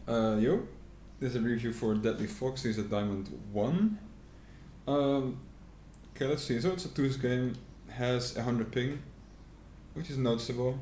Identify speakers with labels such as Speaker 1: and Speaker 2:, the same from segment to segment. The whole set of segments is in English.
Speaker 1: Yo, this is a review for DeadlyFox. This is a Diamond 1. Okay, let's see. So it's a 2's game, has 100 ping, which is noticeable.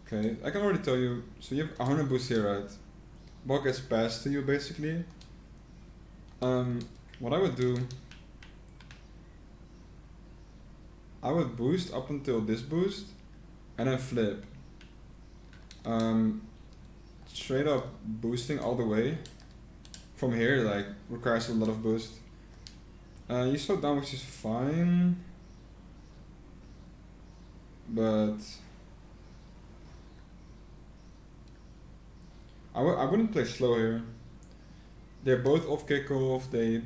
Speaker 1: Okay, I can already tell you, so you have 100 boost here, right? Ball gets passed to you, basically. What I would do, I would boost up until this boost, and then flip. Straight up boosting all the way from here, like, requires a lot of boost. You slow down, which is fine, but I wouldn't play slow here. They're both off kickoff. They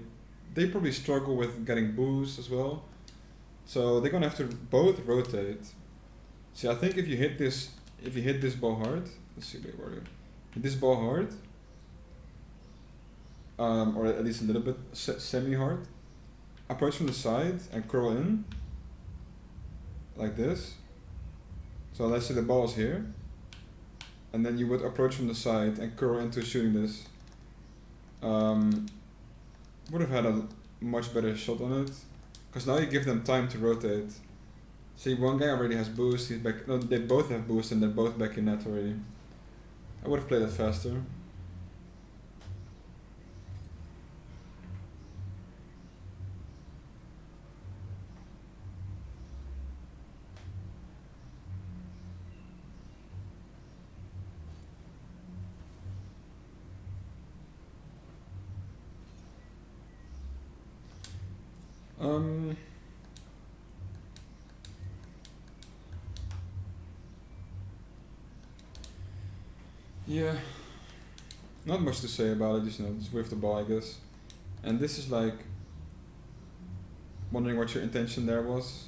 Speaker 1: probably struggle with getting boost as well, so they're gonna have to both rotate. See, I think if you hit this ball hard, let's see, wait, where are you? Hit this ball hard, or at least a little bit semi-hard. Approach from the side and curl in, like this. So let's say the ball is here, and then you would approach from the side and curl into shooting this. Would have had a much better shot on it, because now you give them time to rotate. See, one guy already has boost, he's back. No, they both have boost and they're both back in net already. I would have played that faster. Yeah, not much to say about it, just with the ball, I guess. And this is like, wondering what your intention there was.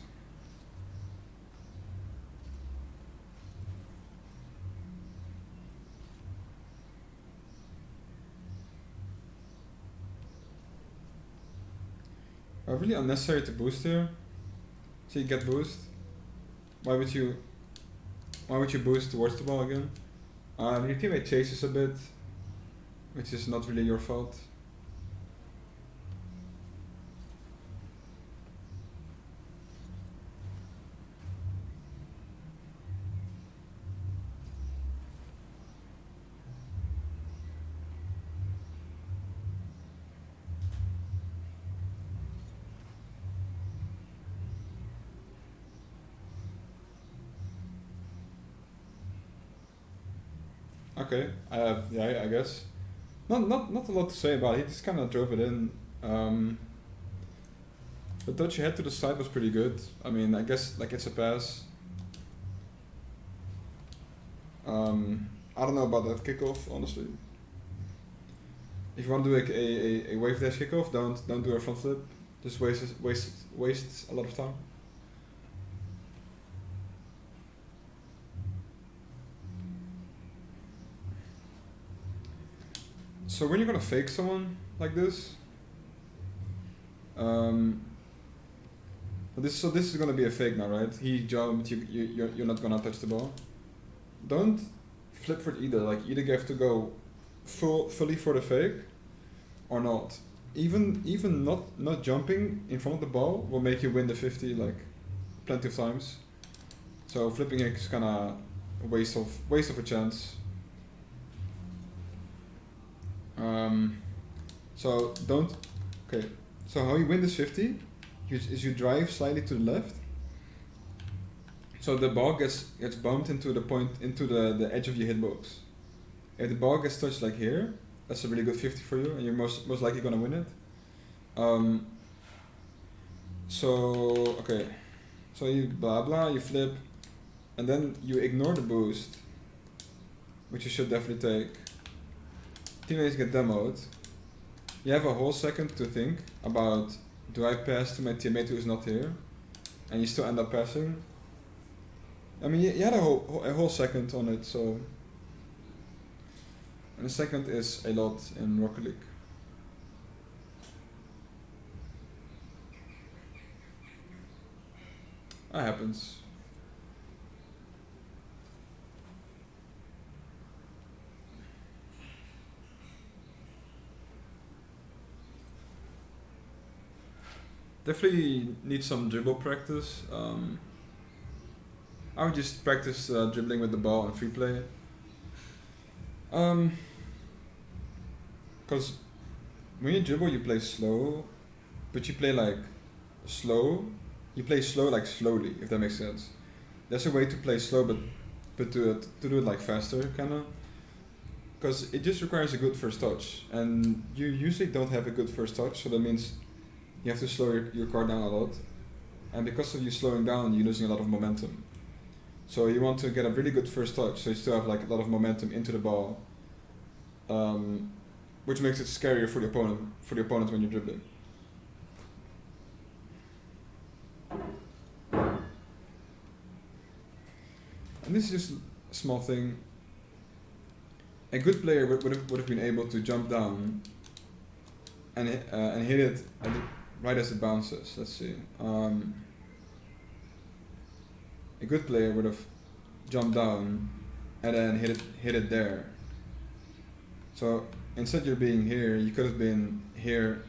Speaker 1: Really unnecessary to boost here. So you get boost. Why would you boost towards the ball again? Your teammate chases a bit, which is not really your fault. Okay, yeah, I guess. Not a lot to say about it. He just kind of drove it in. The touch he had to the side was pretty good. I mean, I guess like it's a pass. I don't know about that kickoff, honestly. If you want to do like a wave dash kickoff, don't do a front flip. Just wastes a lot of time. So when you're gonna fake someone like this, this is gonna be a fake now, right? He jumped, you're not gonna touch the ball. Don't flip for it either. Like, either you have to go fully for the fake, or not. Even not jumping in front of the ball will make you win the 50 like plenty of times. So flipping it is kinda a waste of a chance. So don't. Okay. So how you win this 50 is you drive slightly to the left. So the ball gets bumped into the edge of your hitbox. If the ball gets touched like here, that's a really good 50 for you, and you're most likely gonna win it. So okay. So you you flip, and then you ignore the boost, which you should definitely take. Teammates get demoed. You have a whole second to think about, do I pass to my teammate who is not here? And you still end up passing. I mean, you had a whole second on it, so. And a second is a lot in Rocket League. That happens. Definitely need some dribble practice. I would just practice dribbling with the ball in free play. Because when you dribble, you play slow, but you play like slow. You play slow like slowly, if that makes sense. There's a way to play slow, but to do it like faster, kinda. Because it just requires a good first touch, and you usually don't have a good first touch, so that means you have to slow your car down a lot. And because of you slowing down, you're losing a lot of momentum. So you want to get a really good first touch, so you still have like a lot of momentum into the ball, which makes it scarier for the opponent when you're dribbling. And this is just a small thing. A good player would have been able to jump down and hit it right as it bounces. Let's see. A good player would have jumped down and then hit it there. So instead you're being here, you could have been here,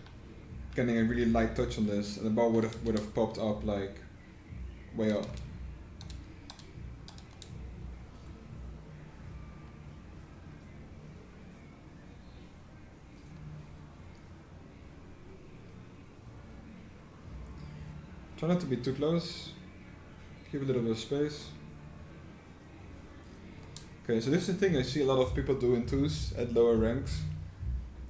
Speaker 1: getting a really light touch on this, and the ball would have popped up like way up. Try not to be too close. Give a little bit of space. Okay, so this is the thing I see a lot of people do in twos at lower ranks.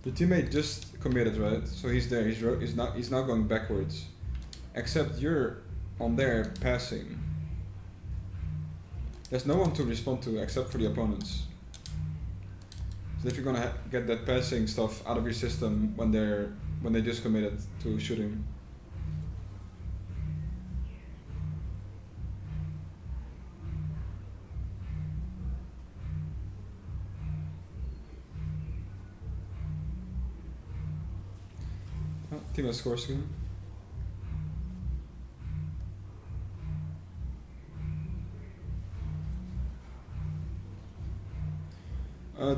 Speaker 1: The teammate just committed, right? So he's there. He's now going backwards. Except you're on there passing. There's no one to respond to except for the opponents. So if you're gonna get that passing stuff out of your system when they just committed to shooting. Team has score scheme.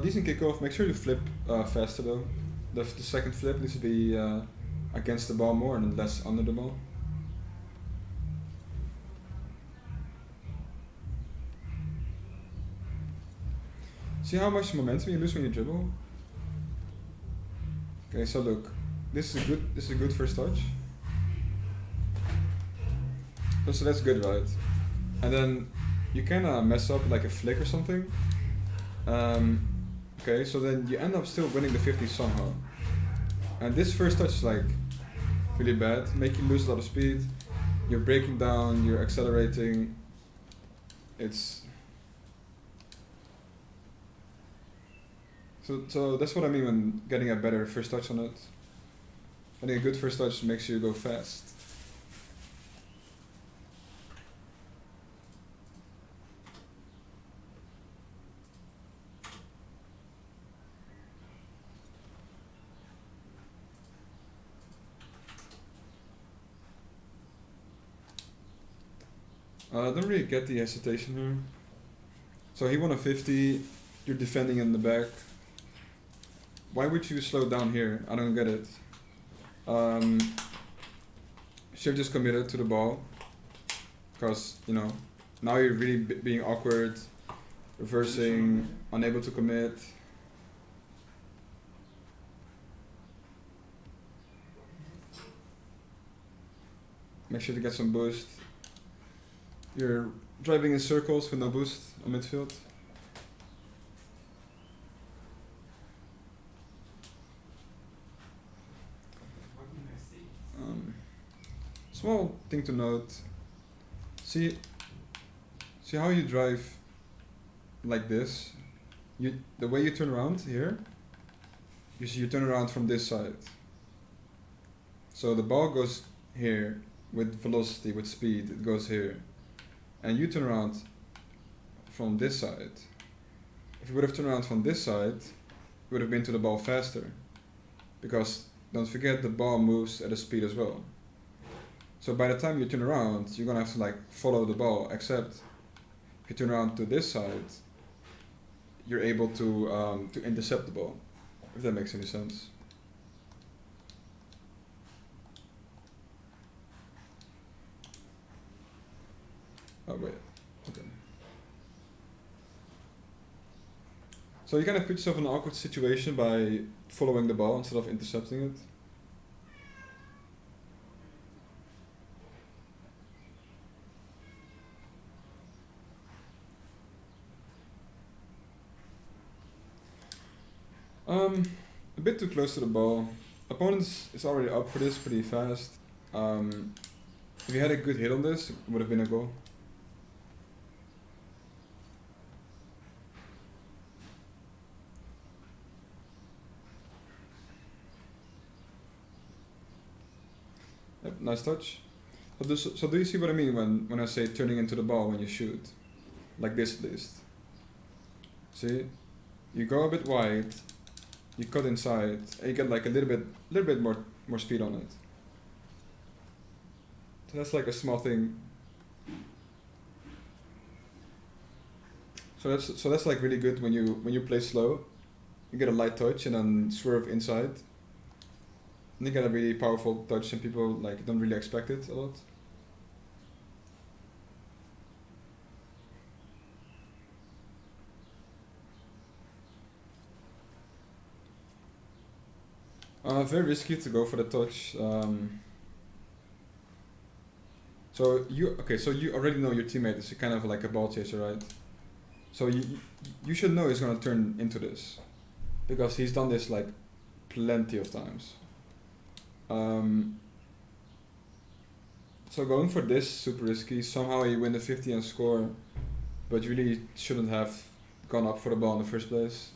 Speaker 1: Decent kickoff. Make sure you flip faster though. The second flip needs to be against the ball more and less under the ball. See how much momentum you lose when you dribble? Okay, so look. This is a good first touch. So that's good, right? And then you kinda mess up like a flick or something. Okay, so then you end up still winning the 50 somehow. And this first touch is like really bad, make you lose a lot of speed. You're breaking down, you're accelerating. So that's what I mean when getting a better first touch on it. I think a good first touch makes you go fast. I don't really get the hesitation here. So he won a 50, you're defending in the back. Why would you slow down here? I don't get it. Should have just committed to the ball, because now you're really being awkward, reversing, unable to commit. Make sure to get some boost. You're driving in circles with no boost on midfield. Small thing to note. See how you drive like this? The way you turn around here, you turn around from this side. So the ball goes here with velocity, with speed, it goes here. And you turn around from this side. If you would have turned around from this side, you would have been to the ball faster. Because don't forget the ball moves at a speed as well. So by the time you turn around, you're gonna have to like follow the ball. Except if you turn around to this side, you're able to intercept the ball. If that makes any sense. Oh wait, okay. So you kind of put yourself in an awkward situation by following the ball instead of intercepting it. A bit too close to the ball. Opponent is already up for this pretty fast. If you had a good hit on this, it would have been a goal. Yep, nice touch. So do you see what I mean when I say turning into the ball when you shoot? Like this at least. See? You go a bit wide, you cut inside, and you get like a little bit more speed on it. So that's like a small thing. So that's like really good when you play slow. You get a light touch and then swerve inside. And you get a really powerful touch, and people like don't really expect it a lot. Very risky to go for the touch. So you already know your teammate is kind of like a ball chaser, right? So you should know he's gonna turn into this, because he's done this like plenty of times. So going for this super risky. Somehow you win the 50 and score, but you really shouldn't have gone up for the ball in the first place.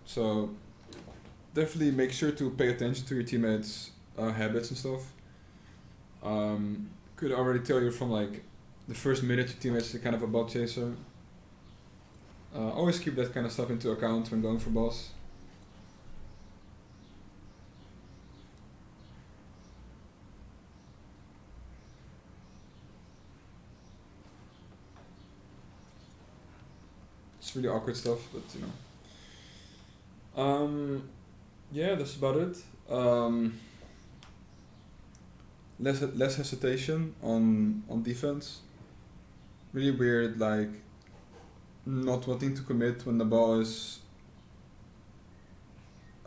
Speaker 1: So definitely make sure to pay attention to your teammates' habits and stuff. Could already tell you from like the first minute your teammates are kind of a ball chaser. Always keep that kind of stuff into account when going for balls. It's really awkward stuff, but you know. Yeah, that's about it. Less hesitation on defense. Really weird, like not wanting to commit when the ball is.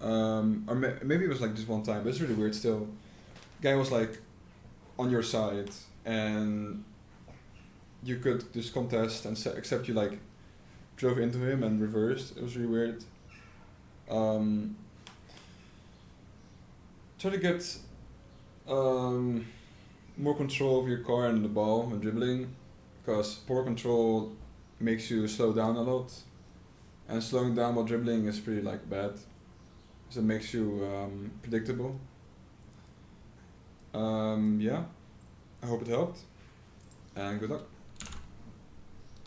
Speaker 1: Maybe it was like just one time, but it's really weird still. Guy was like on your side, and you could just contest and except you like drove into him and reversed. It was really weird. Try to get more control of your car and the ball when dribbling, because poor control makes you slow down a lot, and slowing down while dribbling is pretty like bad, because it makes you predictable. Yeah, I hope it helped, and good luck.